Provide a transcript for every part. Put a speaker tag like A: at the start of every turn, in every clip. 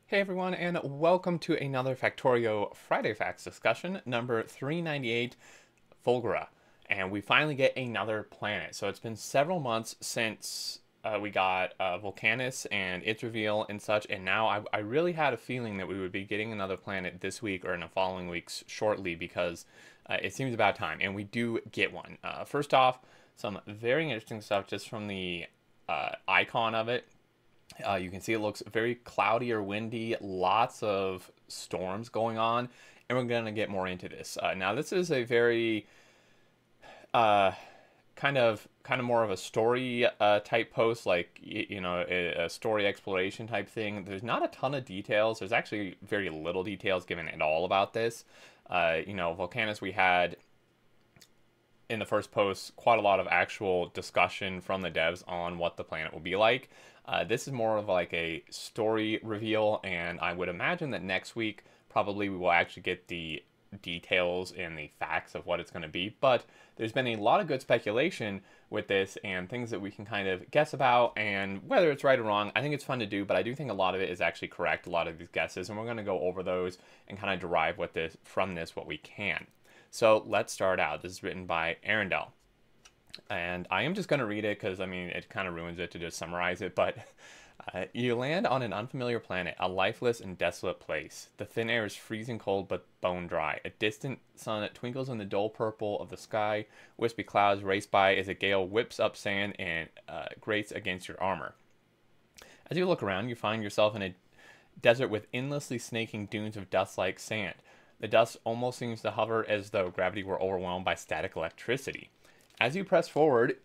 A: Hey everyone, and welcome to another Factorio Friday Facts discussion, number 398, Fulgora. And we finally get another planet. So it's been several months since we got Volcanus and its reveal and such, and now I really had a feeling that we would be getting another planet this week or in the following weeks shortly because it seems about time, and we do get one. First off, some very interesting stuff just from the icon of it. You can see it looks very cloudy or windy, lots of storms going on, and we're going to get more into this. Now, this is a very uh, kind of more of a story type post, like a story exploration type thing. There's not a ton of details. There's actually very little details given at all about this. Volcanus, we had in the first post quite a lot of actual discussion from the devs on what the planet will be like. This is more of like a story reveal, and I would imagine that next week probably we will actually get the details and the facts of what it's going to be. But there's been a lot of good speculation with this and things that we can kind of guess about, and whether it's right or wrong, I think it's fun to do, but I do think a lot of it is actually correct, a lot of these guesses, and we're going to go over those and kind of derive what we can. So let's start out. This is written by Arundel. And I am just going to read it because, I mean, it kind of ruins it to just summarize it. But you land on an unfamiliar planet, a lifeless and desolate place. The thin air is freezing cold but bone dry. A distant sun twinkles in the dull purple of the sky. Wispy clouds race by as a gale whips up sand and grates against your armor. As you look around, you find yourself in a desert with endlessly snaking dunes of dust-like sand. The dust almost seems to hover as though gravity were overwhelmed by static electricity. As you press forward,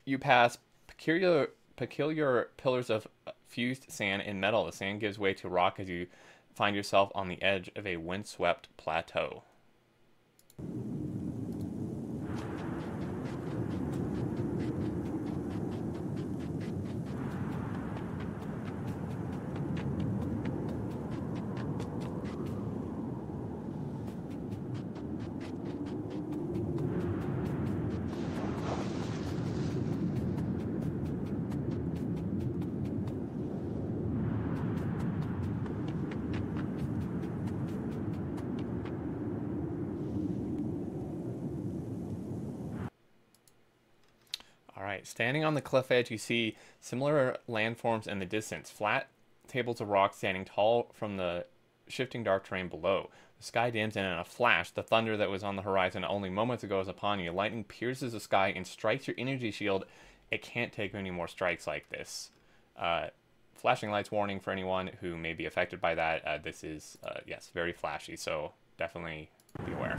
A: you pass peculiar pillars of fused sand and metal. The sand gives way to rock as you find yourself on the edge of a windswept plateau. All right, standing on the cliff edge, you see similar landforms in the distance. Flat tables of rock standing tall from the shifting dark terrain below. The sky dims, and in a flash, the thunder that was on the horizon only moments ago is upon you. Lightning pierces the sky and strikes your energy shield. It can't take any more strikes like this. Flashing lights warning for anyone who may be affected by that. This is, yes, very flashy, so definitely be aware.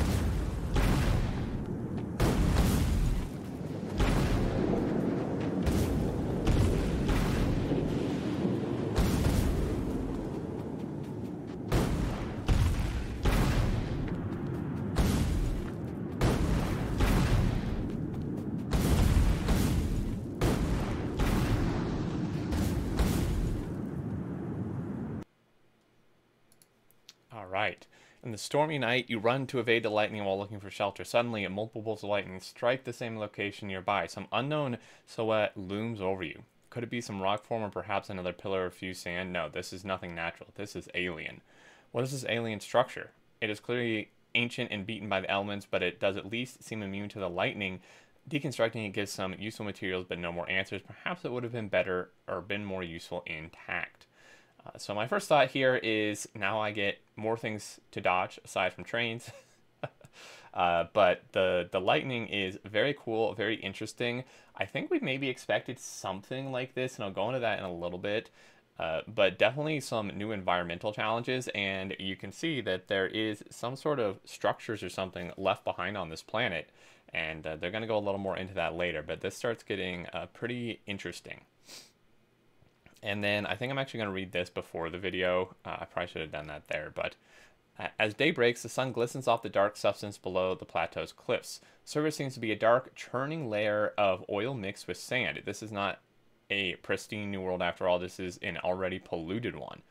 A: All right. In the stormy night, you run to evade the lightning while looking for shelter. Suddenly, multiple bolts of lightning strike the same location nearby. Some unknown silhouette looms over you. Could it be some rock form or perhaps another pillar of fused sand? No, this is nothing natural. This is alien. What is this alien structure? It is clearly ancient and beaten by the elements, but it does at least seem immune to the lightning. Deconstructing it gives some useful materials, but no more answers. Perhaps it would have been better or been more useful intact. So my first thought here is now I get more things to dodge aside from trains. But the lightning is very cool, very interesting. I think we maybe expected something like this, and I'll go into that in a little bit. But definitely some new environmental challenges, and you can see that there is some sort of structures or something left behind on this planet, and they're going to go a little more into that later. But this starts getting pretty interesting. And then I think I'm actually going to read this before the video. I probably should have done that there. But as day breaks, the sun glistens off the dark substance below the plateau's cliffs. The surface seems to be a dark, churning layer of oil mixed with sand. This is not a pristine new world after all. This is an already polluted one.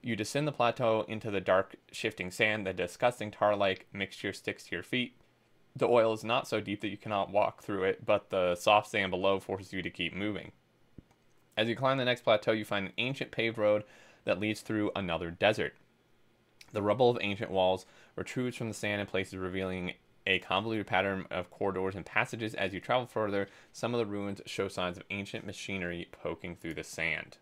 A: You descend the plateau into the dark, shifting sand. The disgusting tar-like mixture sticks to your feet. The oil is not so deep that you cannot walk through it, but the soft sand below forces you to keep moving. As you climb the next plateau, you find an ancient paved road that leads through another desert. The rubble of ancient walls protrudes from the sand in places, revealing a convoluted pattern of corridors and passages. As you travel further, some of the ruins show signs of ancient machinery poking through the sand.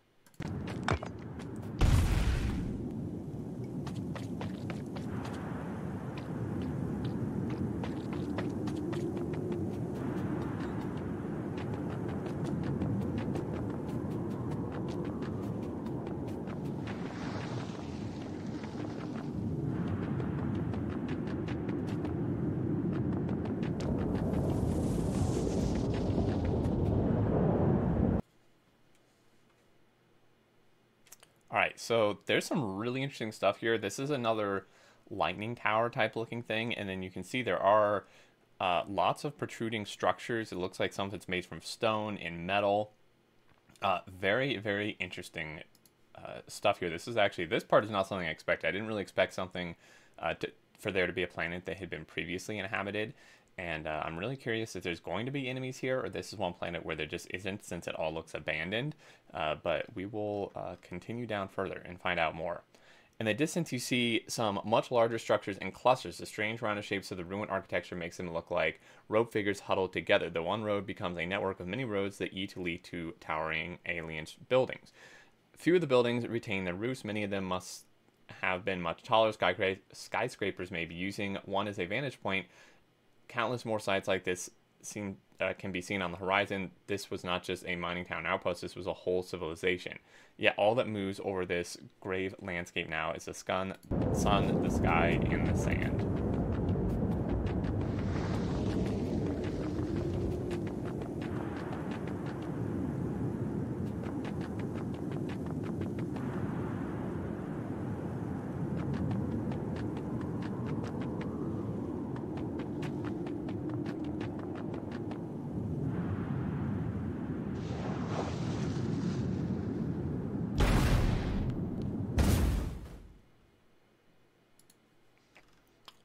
A: All right, so there's some really interesting stuff here. This is another lightning tower type looking thing, and then you can see there are lots of protruding structures. It looks like some of it's made from stone and metal. Very, very interesting stuff here. This part is not something I expected. I didn't really expect something for there to be a planet that had been previously inhabited. And I'm really curious if there's going to be enemies here, or this is one planet where there just isn't, since it all looks abandoned. But we will continue down further and find out more. In the distance, you see some much larger structures and clusters. The strange rounded shapes of the ruined architecture makes them look like rope figures huddled together. The one road becomes a network of many roads that each lead to towering alien buildings. Few of the buildings retain their roofs. Many of them must have been much taller. Skyscrapers may be using one as a vantage point. Countless more sites like this can be seen on the horizon. This was not just a mining town outpost, this was a whole civilization. Yet all that moves over this grave landscape now is the sun, the sky, and the sand.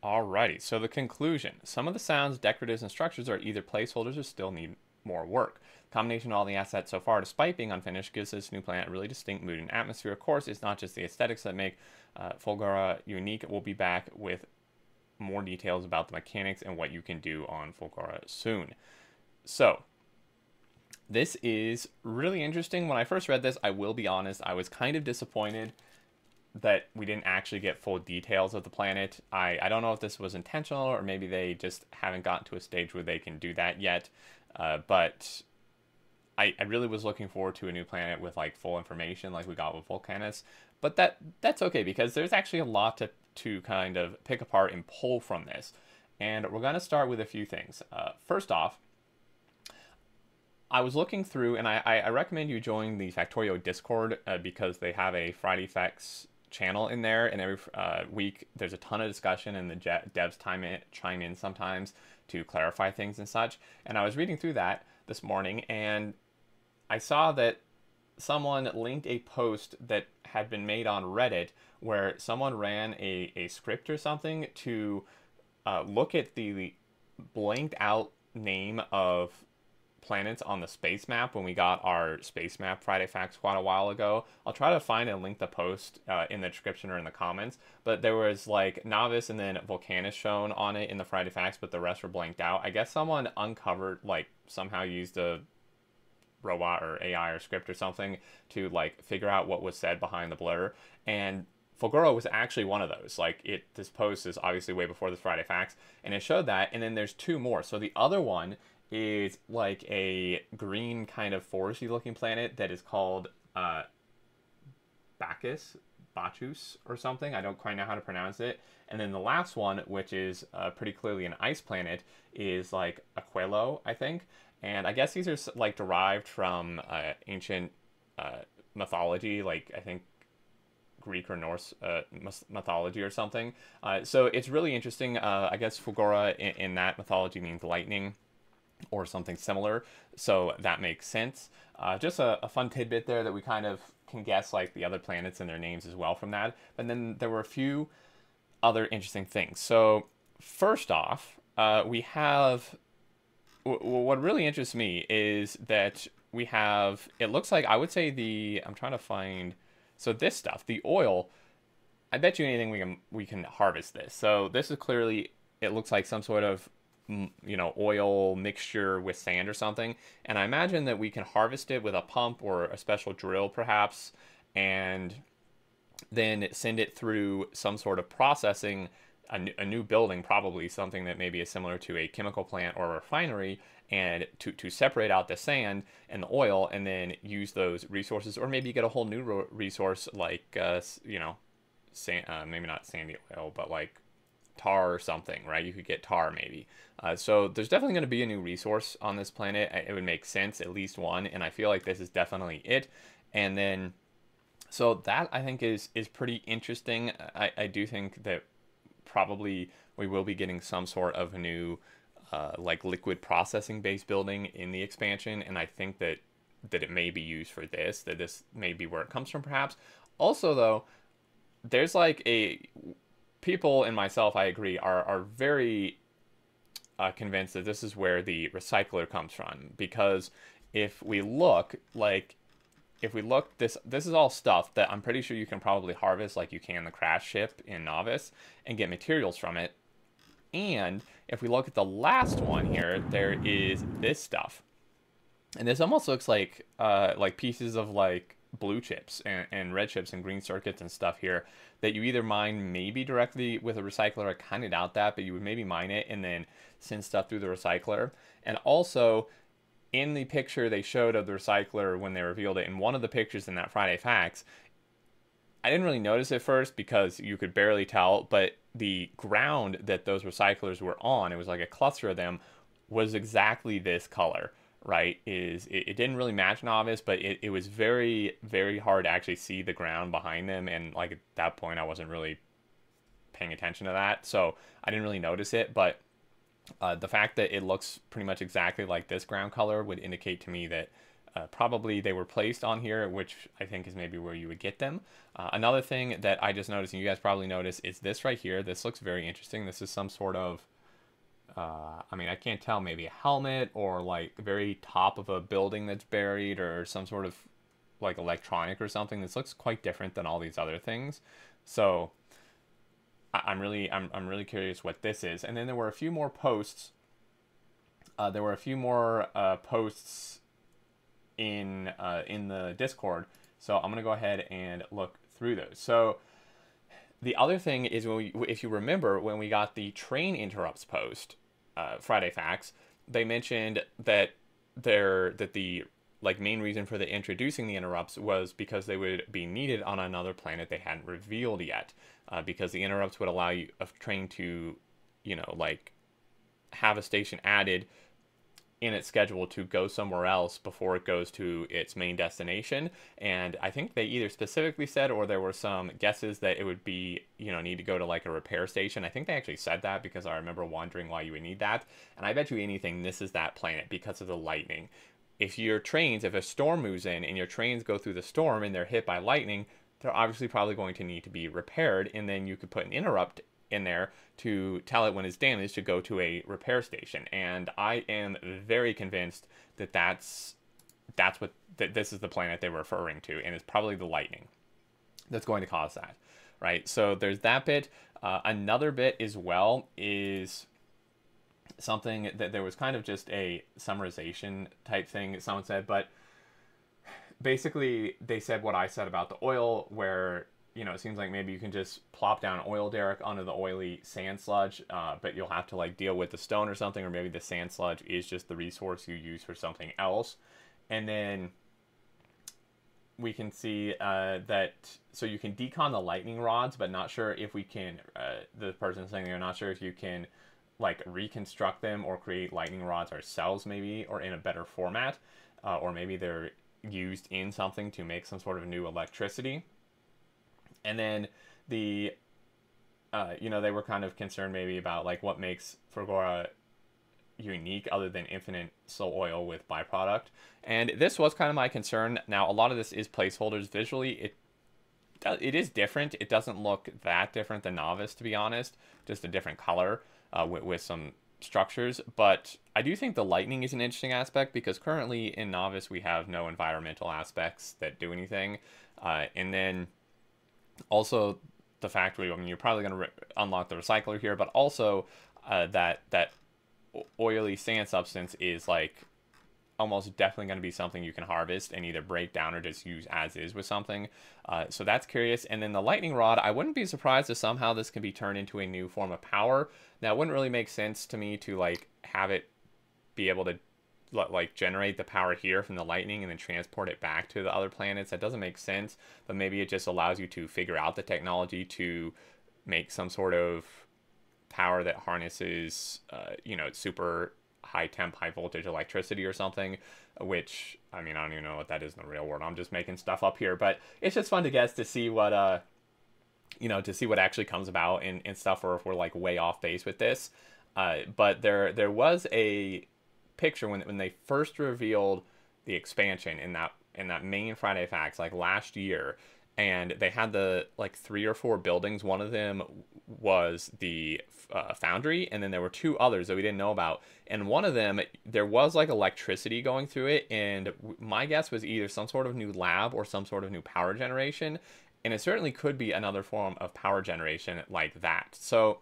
A: Alrighty, so the conclusion. Some of the sounds, decoratives, and structures are either placeholders or still need more work. The combination of all the assets so far, despite being unfinished, gives this new planet a really distinct mood and atmosphere. Of course, it's not just the aesthetics that make Fulgora unique. We'll be back with more details about the mechanics and what you can do on Fulgora soon. So, this is really interesting. When I first read this, I will be honest, I was kind of disappointed that we didn't actually get full details of the planet. I don't know if this was intentional, or maybe they just haven't gotten to a stage where they can do that yet. But I really was looking forward to a new planet with like full information like we got with Volcanus. But that's okay, because there's actually a lot to kind of pick apart and pull from this. And we're going to start with a few things. First off, I was looking through, and I recommend you join the Factorio Discord because they have a Friday Facts channel in there, and every week there's a ton of discussion, and the devs chime in sometimes to clarify things and such. And I was reading through that this morning, and I saw that someone linked a post that had been made on Reddit where someone ran a script or something to look at the blanked out name of planets on the space map when we got our space map Friday Facts quite a while ago. I'll try to find and link the post in the description or in the comments, but there was like Novice and then Volcanus shown on it in the Friday Facts, but the rest were blanked out. I guess someone uncovered, like somehow used a robot or AI or script or something to like figure out what was said behind the blur, and Fulgora was actually one of those. Like this post is obviously way before the Friday Facts, and it showed that, and then there's two more. So the other one is like a green kind of foresty looking planet that is called Bacchus or something. I don't quite know how to pronounce it. And then the last one, which is pretty clearly an ice planet, is like Aquilo, I think. And I guess these are like derived from ancient mythology, like I think Greek or Norse mythology or something. So it's really interesting. I guess Fulgora in that mythology means lightning, or something similar, so that makes sense. Just a fun tidbit there that we kind of can guess like the other planets and their names as well from that. But then there were a few other interesting things. So first off, we have what really interests me is that we have, it looks like, I would say I'm trying to find So this stuff, the oil, I bet you anything we can harvest this. So this is clearly, it looks like some sort of oil mixture with sand or something, and I imagine that we can harvest it with a pump or a special drill perhaps, and then send it through some sort of processing, a new building, probably something that maybe is similar to a chemical plant or a refinery, and to separate out the sand and the oil, and then use those resources, or maybe get a whole new resource like sand, maybe not sandy oil, but like tar or something, right? You could get tar maybe. So there's definitely going to be a new resource on this planet. It would make sense, at least one, and I feel like this is definitely it. And then, so that I think is pretty interesting. I do think that probably we will be getting some sort of a new like liquid processing based building in the expansion, and I think that it may be used for this, that this may be where it comes from perhaps. Also though, there's like people and myself, I agree, are very convinced that this is where the recycler comes from, because if we look, this is all stuff that I'm pretty sure you can probably harvest like you can the crash ship in Novice and get materials from it. And if we look at the last one here, there is this stuff, and this almost looks like pieces of like blue chips and red chips and green circuits and stuff here that you either mine maybe directly with a recycler. I kind of doubt that, but you would maybe mine it and then send stuff through the recycler. And also, in the picture they showed of the recycler when they revealed it, in one of the pictures in that Friday Facts, I didn't really notice it first because you could barely tell, but the ground that those recyclers were on, it was like a cluster of them, was exactly this color, right? It didn't really match Novice, but it was very, very hard to actually see the ground behind them, and like at that point I wasn't really paying attention to that, so I didn't really notice it. But the fact that it looks pretty much exactly like this ground color would indicate to me that probably they were placed on here, which I think is maybe where you would get them. Another thing that I just noticed, and you guys probably noticed, is this right here. This looks very interesting. This is some sort of, I mean, I can't tell, maybe a helmet or like the very top of a building that's buried, or some sort of like electronic or something. This looks quite different than all these other things. So I'm really curious what this is. And then there were a few more posts. Posts in the Discord. So I'm gonna go ahead and look through those. So the other thing is, if you remember, when we got the train interrupts post, Friday Facts, they mentioned that the like main reason for the introducing the interrupts was because they would be needed on another planet they hadn't revealed yet, because the interrupts would allow a train to, like have a station added in its schedule to go somewhere else before it goes to its main destination. And I think they either specifically said, or there were some guesses that it would be, need to go to like a repair station. I think they actually said that, because I remember wondering why you would need that. And I bet you anything this is that planet, because of the lightning. If a storm moves in and your trains go through the storm and they're hit by lightning, they're obviously probably going to need to be repaired, and then you could put an interrupt in there to tell it when it's damaged to go to a repair station. And I am very convinced that this is the planet they were referring to, and it's probably the lightning that's going to cause that, right? So there's that bit. Another bit as well is something that there was kind of just a summarization type thing that someone said, but basically they said what I said about the oil, where it seems like maybe you can just plop down an oil derrick onto the oily sand sludge, but you'll have to like deal with the stone or something, or maybe the sand sludge is just the resource you use for something else. And then we can see so you can decon the lightning rods, but not sure if we can, the person saying they're not sure if you can like reconstruct them or create lightning rods ourselves, maybe, or in a better format, or maybe they're used in something to make some sort of new electricity. And then they were kind of concerned maybe about like what makes Fulgora unique other than infinite soul oil with byproduct. And this was kind of my concern. Now, a lot of this is placeholders. Visually, it is different. It doesn't look that different than Novice, to be honest. Just a different color with some structures. But I do think the lightning is an interesting aspect, because currently in Novice we have no environmental aspects that do anything. And then also the fact where, I mean, you're probably going to unlock the recycler here, but also that oily sand substance is like almost definitely going to be something you can harvest and either break down or just use as is with something. So that's curious. And then the lightning rod, I wouldn't be surprised if somehow this can be turned into a new form of power. Now, it wouldn't really make sense to me to like have it be able to like generate the power here from the lightning and then transport it back to the other planets. That doesn't make sense, but maybe it just allows you to figure out the technology to make some sort of power that harnesses, super high temp, high voltage electricity or something, which, I mean, I don't even know what that is in the real world. I'm just making stuff up here, but it's just fun to guess to see what, to see what actually comes about and stuff, or if we're like way off base with this. But there was a picture when they first revealed the expansion in that main Friday Facts like last year, and they had the like 3 or 4 buildings. One of them was the foundry, and then there were 2 others that we didn't know about. And one of them, there was like electricity going through it, and my guess was either some sort of new lab or some sort of new power generation. And it certainly could be another form of power generation like that. So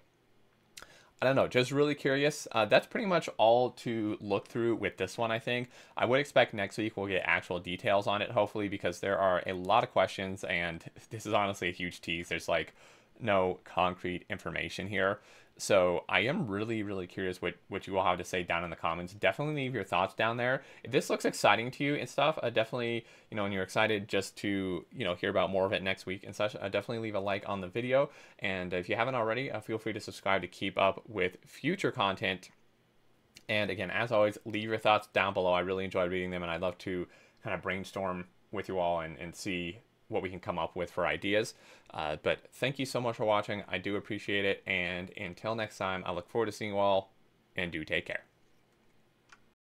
A: I don't know, just really curious. That's pretty much all to look through with this one, I think. I would expect next week we'll get actual details on it, hopefully, because there are a lot of questions, and this is honestly a huge tease. There's like no concrete information here. So I am really, really curious what you all have to say down in the comments. Definitely leave your thoughts down there. If this looks exciting to you and stuff, definitely, when you're excited just to, hear about more of it next week and such, definitely leave a like on the video. And if you haven't already, feel free to subscribe to keep up with future content. And again, as always, leave your thoughts down below. I really enjoyed reading them, and I'd love to kind of brainstorm with you all and see what we can come up with for ideas. But thank you so much for watching. I do appreciate it. And until next time, I look forward to seeing you all, and do take care.